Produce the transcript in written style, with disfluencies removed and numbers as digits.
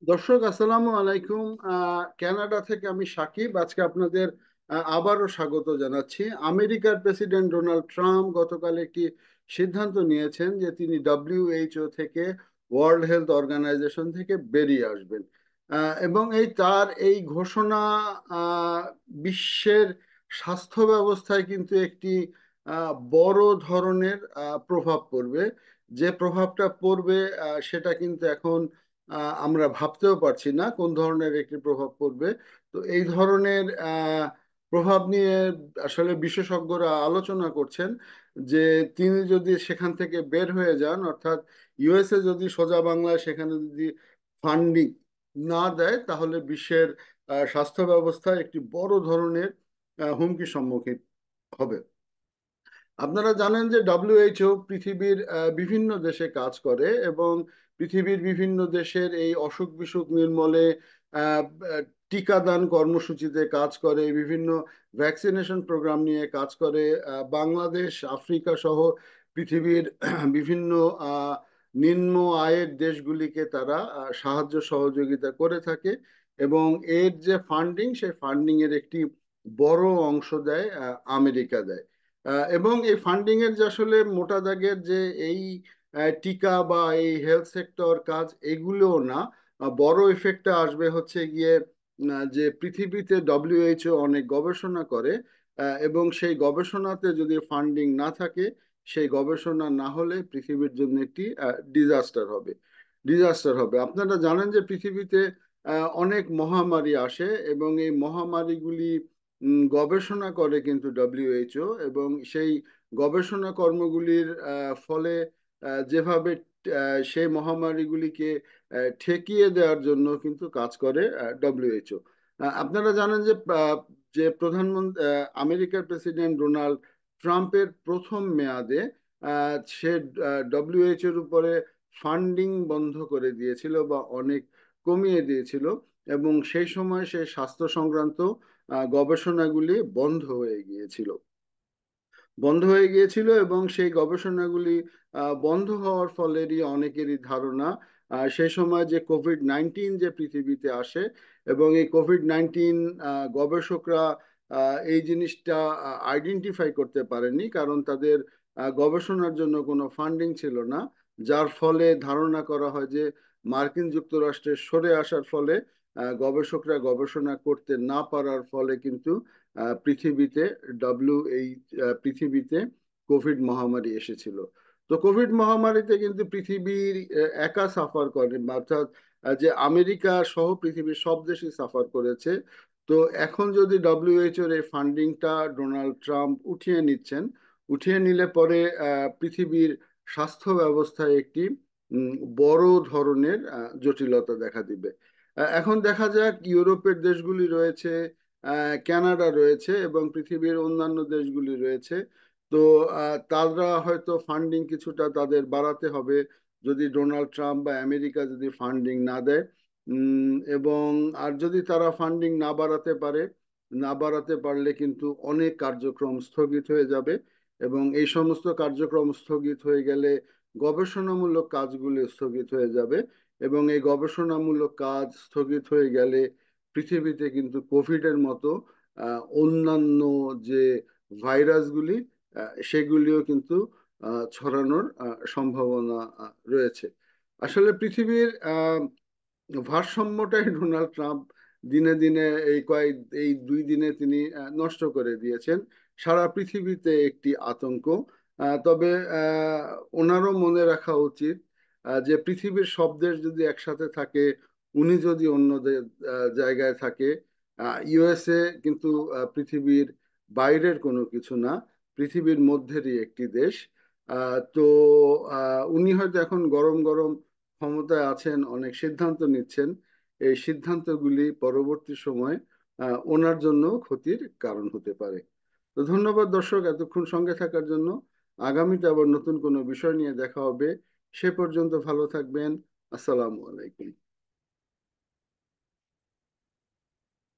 দর্শক আসসালামু আলাইকুম। কানাডা থেকে আমি সাকিব। আজকে আপনাদের আবারও স্বাগত জানাচ্ছি। আমেরিকার প্রেসিডেন্ট ডোনাল্ড ট্রাম্প গতকাল একটি সিদ্ধান্ত নিয়েছেন যে তিনি ডব্লিউএইচও থেকে, ওয়ার্ল্ড হেলথ অর্গানাইজেশন থেকে বেরিয়ে আসবেন। এবং তার এই ঘোষণা আহ, বিশ্বের স্বাস্থ্য ব্যবস্থায় কিন্তু একটি বড় ধরনের প্রভাব পড়বে। যে প্রভাবটা পড়বে সেটা কিন্তু এখন আমরা ভাবতেও পারছি না কোন ধরনের একটি প্রভাব পড়বে। তো এই ধরনের প্রভাব নিয়ে আসলে বিশেষজ্ঞরা আলোচনা করছেন যে তিনি যদি সেখান থেকে বের হয়ে যান, অর্থাৎ ইউএসএ যদি সোজা বাংলায় সেখানে যদি ফান্ডিং না দেয়, তাহলে বিশ্বের স্বাস্থ্য ব্যবস্থা একটি বড় ধরনের হুমকির সম্মুখীন হবে। আপনারা জানেন যে ডব্লিউএইচও পৃথিবীর বিভিন্ন দেশে কাজ করে এবং পৃথিবীর বিভিন্ন দেশের এই অসুখ বিসুখ নির্মূলে আহ, আহ, টিকাদান কর্মসূচিতে কাজ করে, বিভিন্ন ভ্যাকসিনেশন প্রোগ্রাম নিয়ে কাজ করে। বাংলাদেশ, আফ্রিকা সহ পৃথিবীর বিভিন্ন আহ, নিম্ন আয়ের দেশগুলিকে তারা সাহায্য সহযোগিতা করে থাকে এবং এর যে ফান্ডিং, সেই ফান্ডিং এর একটি বড় অংশ দেয় আমেরিকা দেয়। এবং এই ফান্ডিং এর যে আসলে মোটা দাগের যে এই টিকা বা এই হেলথ সেক্টর কাজ, এগুলোও না। বড় ইফেক্টটা আসবে হচ্ছে গিয়ে যে পৃথিবীতে ডব্লিউএইচও অনেক গবেষণা করে, এবং সেই গবেষণাতে যদি ফান্ডিং না থাকে, সেই গবেষণা না হলে পৃথিবীর জন্য একটি ডিজাস্টার হবে। আপনারা জানেন যে পৃথিবীতে অনেক মহামারী আসে এবং এই মহামারীগুলি গবেষণা করে কিন্তু ডব্লিউএইচও, এবং সেই গবেষণা কর্মগুলির ফলে যেভাবে সেই মহামারীগুলিকে ঠেকিয়ে দেওয়ার জন্য কিন্তু কাজ করে ডব্লিউএইচও। আপনারা জানেন যে প্রধানমন্ত্রী আমেরিকার প্রেসিডেন্ট ডোনাল্ড ট্রাম্পের প্রথম মেয়াদে সে ডব্লিউএইচওর উপরে ফান্ডিং বন্ধ করে দিয়েছিল বা অনেক কমিয়ে দিয়েছিল, এবং সেই সময় সে স্বাস্থ্য সংক্রান্ত গবেষণাগুলি বন্ধ হয়ে গিয়েছিল এবং সেই গবেষণাগুলি বন্ধ হওয়ার ফলেরই অনেকেরই ধারণা সেই সময় যে কোভিড-19 যে পৃথিবীতে আসে, এবং এই কোভিড-19 গবেষকরা এই জিনিসটা আইডেন্টিফাই করতে পারেনি, কারণ তাদের গবেষণার জন্য কোনো ফান্ডিং ছিল না। যার ফলে ধারণা করা হয় যে মার্কিন যুক্তরাষ্ট্রের সরে আসার ফলে গবেষকরা গবেষণা করতে না পারার ফলে কিন্তু পৃথিবীতে পৃথিবীতে কোভিড মহামারী এসেছিল। তো কোভিড মহামারীতে কিন্তু পৃথিবীর একা সাফার করে, অর্থাৎ যে আমেরিকা সহ পৃথিবীর সব দেশই সাফার করেছে। তো এখন যদি ডব্লিউএইচওর এই ফান্ডিংটা ডোনাল্ড ট্রাম্প উঠিয়ে নিলে পরে পৃথিবীর স্বাস্থ্য ব্যবস্থায় একটি উম, বড় ধরনের জটিলতা দেখা দিবে। এখন দেখা যাক, ইউরোপের দেশগুলি রয়েছে, কানাডা রয়েছে এবং পৃথিবীর অন্যান্য দেশগুলি রয়েছে। তো তারা হয়তো ফান্ডিং কিছুটা তাদের বাড়াতে হবে যদি ডোনাল্ড ট্রাম্প বা আমেরিকা যদি ফান্ডিং না দেয়। এবং আর যদি তারা ফান্ডিং না বাড়াতে পারলে কিন্তু অনেক কার্যক্রম স্থগিত হয়ে যাবে, এবং এই সমস্ত কার্যক্রম স্থগিত হয়ে গেলে গবেষণামূলক কাজগুলি স্থগিত হয়ে যাবে, এবং এই গবেষণামূলক কাজ স্থগিত হয়ে গেলে পৃথিবীতে কিন্তু কোভিডের মতো অন্যান্য যে ভাইরাসগুলি, সেগুলিও কিন্তু ছড়ানোর সম্ভাবনা রয়েছে। আসলে পৃথিবীর ভারসাম্যটাই ডোনাল্ড ট্রাম্প দিনে দিনে এই 2 দিনে তিনি নষ্ট করে দিয়েছেন। সারা পৃথিবীতে একটি আতঙ্ক। তবে ওনারও মনে রাখা উচিত যে পৃথিবীর সব দেশ যদি একসাথে থাকে, উনি যদি অন্য জায়গায় থাকে, ইউএসএ কিন্তু পৃথিবীর বাইরের কোনো কিছু না, পৃথিবীর মধ্যেরই একটি দেশ। তো উনি হয়তো এখন গরম গরম ক্ষমতায় আছেন, অনেক সিদ্ধান্ত নিচ্ছেন। এই সিদ্ধান্তগুলি পরবর্তী সময়ে ওনার জন্য ক্ষতির কারণ হতে পারে। তো ধন্যবাদ দর্শক, এতক্ষণ সঙ্গে থাকার জন্য। আগামীতে আবার নতুন কোনো বিষয় নিয়ে দেখা হবে। সে পর্যন্ত ভালো থাকবেন। আসসালামু আলাইকুম।